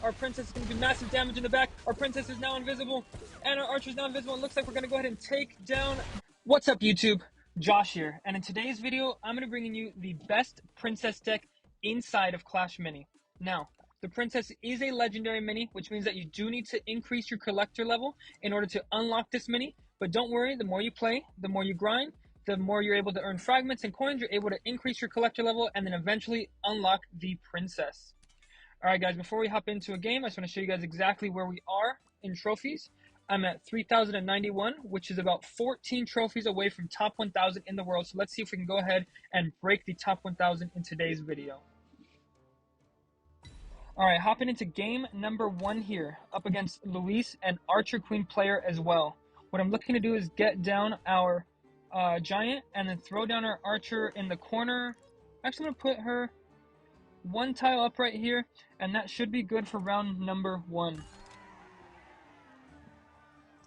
Our princess is going to do massive damage in the back. Our princess is now invisible, and our archer is now invisible. It looks like we're going to go ahead and take down... What's up, YouTube? Josh here, and in today's video, I'm going to bring you the best princess deck inside of Clash Mini. Now, the princess is a legendary mini, which means that you do need to increase your collector level in order to unlock this mini. But don't worry, the more you play, the more you grind, the more you're able to earn fragments and coins, you're able to increase your collector level and then eventually unlock the princess. Alright guys, before we hop into a game, I just want to show you guys exactly where we are in trophies. I'm at 3,091, which is about 14 trophies away from top 1,000 in the world. So let's see if we can go ahead and break the top 1,000 in today's video. Alright, hopping into game number 1 here, up against Luis, an Archer Queen player as well. What I'm looking to do is get down our giant and then throw down our archer in the corner. Actually, I'm going to put her one tile up right here, and that should be good for round number 1.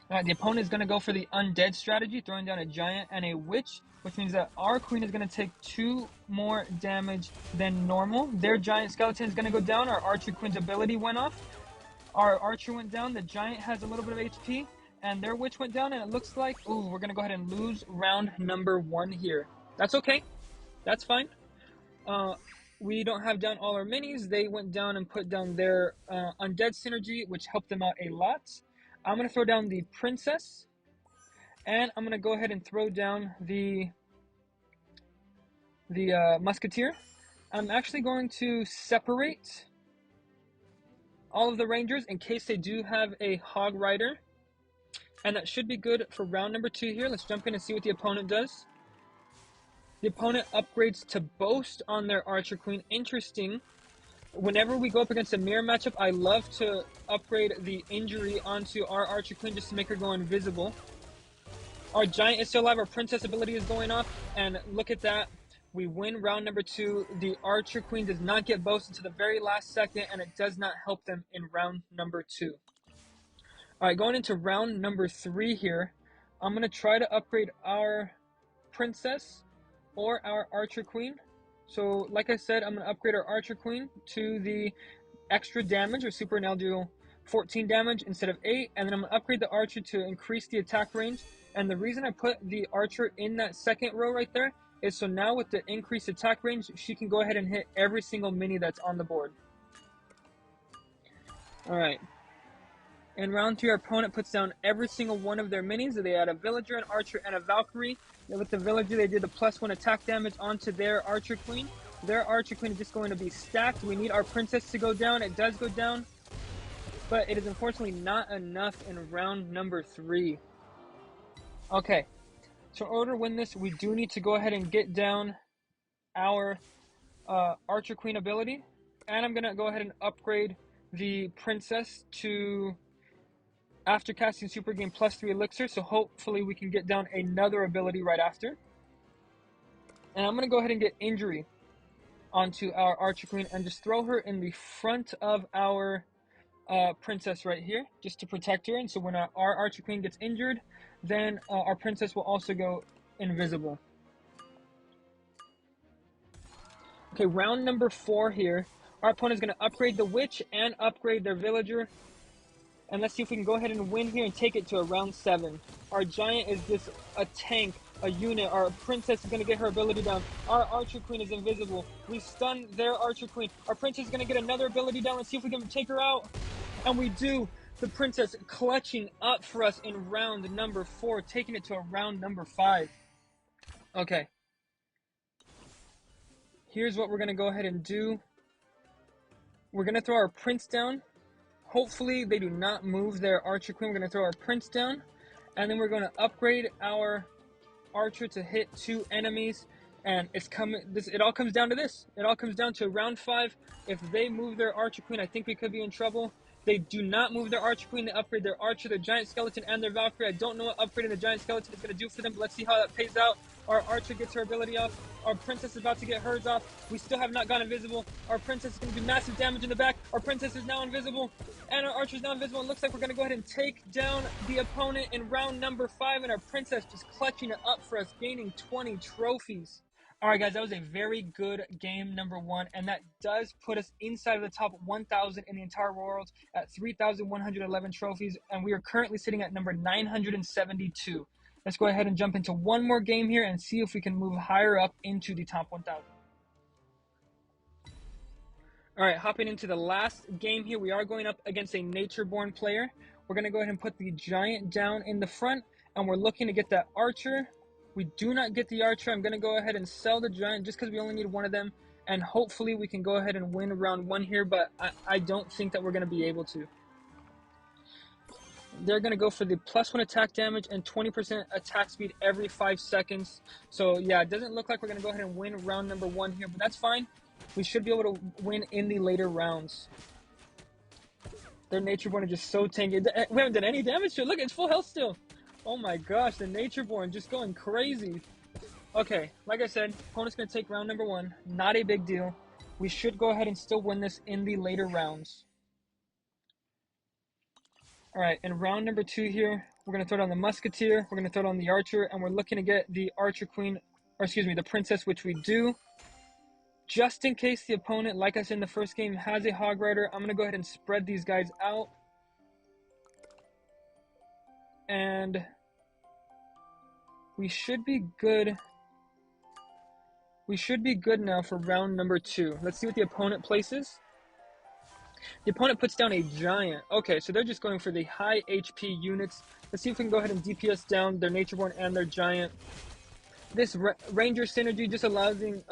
Alright, the opponent is going to go for the undead strategy, throwing down a giant and a witch, which means that our queen is going to take 2 more damage than normal. Their giant skeleton is going to go down. Our archer queen's ability went off. Our archer went down. The giant has a little bit of HP, and their witch went down, and it looks like, ooh, we're going to go ahead and lose round number 1 here. That's okay. That's fine. We don't have down all our minis. They went down and put down their undead synergy, which helped them out a lot. I'm going to throw down the princess, and I'm going to go ahead and throw down the musketeer. I'm actually going to separate all of the rangers in case they do have a hog rider, and that should be good for round number 2 here. Let's jump in and see what the opponent does. The opponent upgrades to boast on their archer queen. Interesting. Whenever we go up against a mirror matchup, I love to upgrade the injury onto our archer queen just to make her go invisible. Our giant is still alive. Our princess ability is going off, and look at that. We win round number 2. The archer queen does not get boasted to the very last second, and it does not help them in round number 2. Alright, going into round number 3 here, I'm going to try to upgrade our princess or our archer queen. So, like I said, I'm going to upgrade our archer queen to the extra damage, or super, and I'll do 14 damage instead of 8. And then I'm going to upgrade the archer to increase the attack range. And the reason I put the archer in that second row right there is so now with the increased attack range, she can go ahead and hit every single mini that's on the board. Alright. In round 3, our opponent puts down every single one of their minis. They had a villager, an archer, and a Valkyrie. And with the villager, they did the +1 attack damage onto their archer queen. Their archer queen is just going to be stacked. We need our princess to go down. It does go down, but it is unfortunately not enough in round number 3. Okay, so in order to win this, we do need to go ahead and get down our archer queen ability. And I'm going to go ahead and upgrade the princess to... after casting super game +3 elixir, so hopefully we can get down another ability right after. And I'm going to go ahead and get injury onto our archer queen and just throw her in the front of our princess right here, just to protect her. And so when our archer queen gets injured, then our princess will also go invisible. Okay, round number 4 here. Our opponent is going to upgrade the witch and upgrade their villager. And let's see if we can go ahead and win here and take it to a round 7. Our giant is just a tank, a unit. Our princess is going to get her ability down. Our archer queen is invisible. We stun their archer queen. Our princess is going to get another ability down. Let's see if we can take her out. And we do. The princess clutching up for us in round number 4, taking it to a round number 5. Okay. Here's what we're going to go ahead and do. We're going to throw our prince down. Hopefully they do not move their archer queen. We're going to throw our prince down, and then we're going to upgrade our archer to hit 2 enemies. And it's coming. It all comes down to this. It all comes down to round 5. If they move their archer queen, I think we could be in trouble. They do not move their archer queen. They upgrade their archer, their giant skeleton, and their Valkyrie. I don't know what upgrading the giant skeleton is going to do for them, but let's see how that pays out. Our archer gets her ability off. Our princess is about to get hers off. We still have not gone invisible. Our princess is going to do massive damage in the back. Our princess is now invisible, and our archer is now invisible. It looks like we're going to go ahead and take down the opponent in round number 5, and our princess just clutching it up for us, gaining 20 trophies. All right, guys, that was a very good game number 1, and that does put us inside of the top 1,000 in the entire world at 3,111 trophies, and we are currently sitting at number 972. Let's go ahead and jump into one more game here and see if we can move higher up into the top 1,000. All right, hopping into the last game here, we are going up against a Nature-born player. We're going to go ahead and put the Giant down in the front, and we're looking to get that Archer. We do not get the Archer. I'm going to go ahead and sell the Giant just because we only need one of them, and hopefully we can go ahead and win round 1 here, but I don't think that we're going to be able to. They're going to go for the +1 attack damage and 20% attack speed every 5 seconds. So, yeah, it doesn't look like we're going to go ahead and win round number 1 here, but that's fine. We should be able to win in the later rounds. Their Nature-born are just so tanky. We haven't done any damage to it. Look, it's full health still. Oh my gosh, the Nature-born just going crazy. Okay, like I said, opponent's going to take round number 1. Not a big deal. We should go ahead and still win this in the later rounds. Alright, in round number 2 here, we're going to throw down the Musketeer, we're going to throw down the Archer, and we're looking to get the Archer Queen, or excuse me, the Princess, which we do. Just in case the opponent, like I said in the first game, has a Hog Rider, I'm going to go ahead and spread these guys out. And we should be good. We should be good now for round number 2. Let's see what the opponent places. The opponent puts down a Giant. Okay, so they're just going for the high HP units. Let's see if we can go ahead and DPS down their Nature-born and their Giant. This Ranger synergy just allowing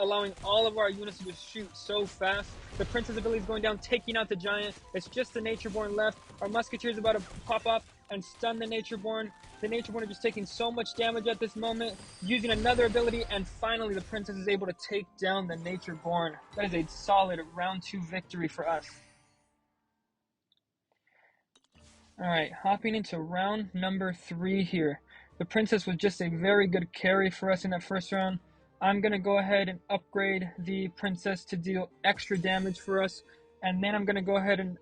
all of our units to just shoot so fast. The Princess ability is going down, taking out the Giant. It's just the Nature-born left. Our Musketeer is about to pop up and stun the Nature-born. The Nature-born are just taking so much damage at this moment, using another ability, and finally the Princess is able to take down the Nature-born. That is a solid round 2 victory for us. Alright, hopping into round number 3 here. The Princess was just a very good carry for us in that first round. I'm going to go ahead and upgrade the Princess to deal extra damage for us. And then I'm going to go ahead and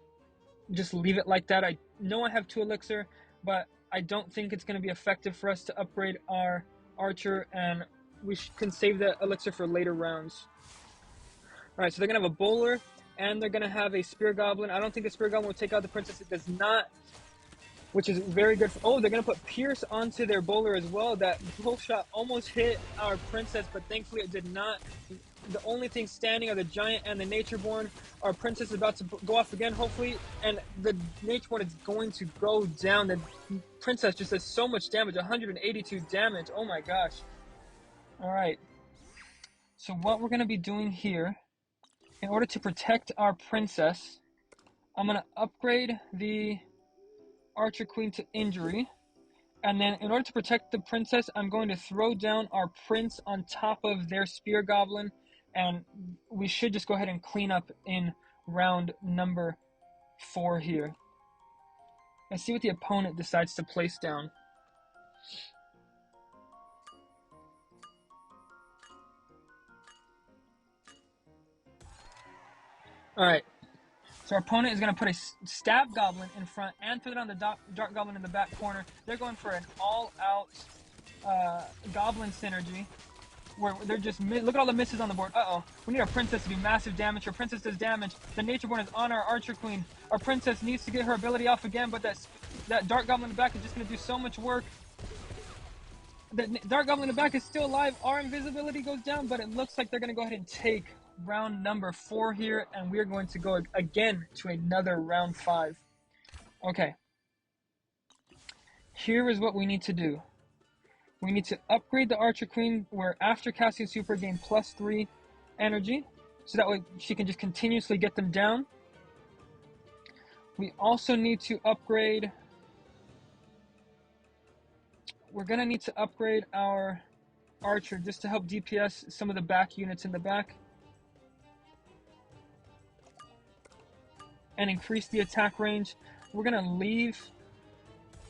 just leave it like that. I know I have 2 Elixir, but I don't think it's going to be effective for us to upgrade our Archer. And we can save that Elixir for later rounds. Alright, so they're going to have a Bowler. And they're going to have a Spear Goblin. I don't think the Spear Goblin will take out the Princess. It does not. Which is very good. Oh, they're going to put Pierce onto their Bowler as well. That bow shot almost hit our Princess, but thankfully it did not. The only thing standing are the Giant and the Nature-born. Our Princess is about to go off again, hopefully, and the Nature-born is going to go down. The Princess just does so much damage, 182 damage. Oh my gosh. Alright. So what we're going to be doing here, in order to protect our Princess, I'm going to upgrade the Archer Queen to injury, and then in order to protect the Princess, I'm going to throw down our Prince on top of their Spear Goblin, and we should just go ahead and clean up in round number 4 here. Let's see what the opponent decides to place down. Alright. So our opponent is going to put a Stab Goblin in front and put it on the Dark Goblin in the back corner. They're going for an all-out Goblin synergy, where they're just look at all the misses on the board. Uh-oh. We need our Princess to do massive damage. Our Princess does damage. The Nature-born is on our Archer Queen. Our Princess needs to get her ability off again, but that Dark Goblin in the back is just going to do so much work. The Dark Goblin in the back is still alive. Our invisibility goes down, but it looks like they're going to go ahead and take round number 4 here, and we're going to go again to another round 5. Okay. Here is what we need to do. We need to upgrade the Archer Queen, where after casting Super, gain +3 energy, so that way she can just continuously get them down. We also need to upgrade... We're going to need to upgrade our Archer just to help DPS some of the back units in the back. And increase the attack range. We're going to leave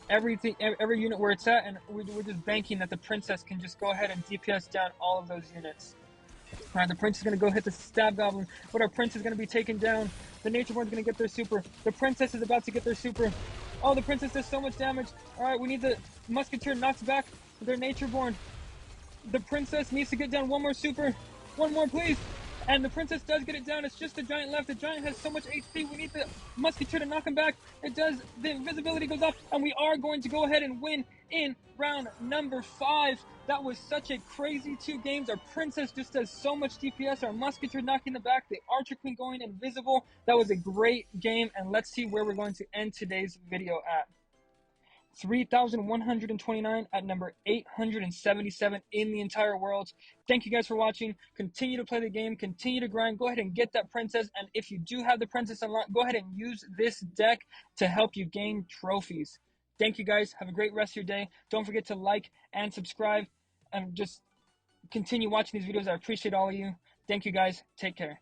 every unit where it's at, and we're just banking that the Princess can just go ahead and DPS down all of those units. Alright, the Princess is going to go hit the Stab Goblin, but our Prince is going to be taken down. The Nature-born is going to get their super. The Princess is about to get their super. Oh, the Princess does so much damage. Alright, we need the Musketeer knocks back their Nature-born. The Princess needs to get down one more super. One more, please. And the princess does get it down. It's just the giant left. The giant has so much HP. We need the musketeer to knock him back. It does. The invisibility goes off, and we are going to go ahead and win in round number 5. That was such a crazy 2 games. Our princess just does so much DPS. Our musketeer knocking the back. The archer queen going invisible. That was a great game, and let's see where we're going to end today's video at. 3,129 at number 877 in the entire world. Thank you guys for watching. Continue to play the game. Continue to grind. Go ahead and get that princess. And if you do have the princess unlocked, go ahead and use this deck to help you gain trophies. Thank you guys. Have a great rest of your day. Don't forget to like and subscribe. And just continue watching these videos. I appreciate all of you. Thank you guys. Take care.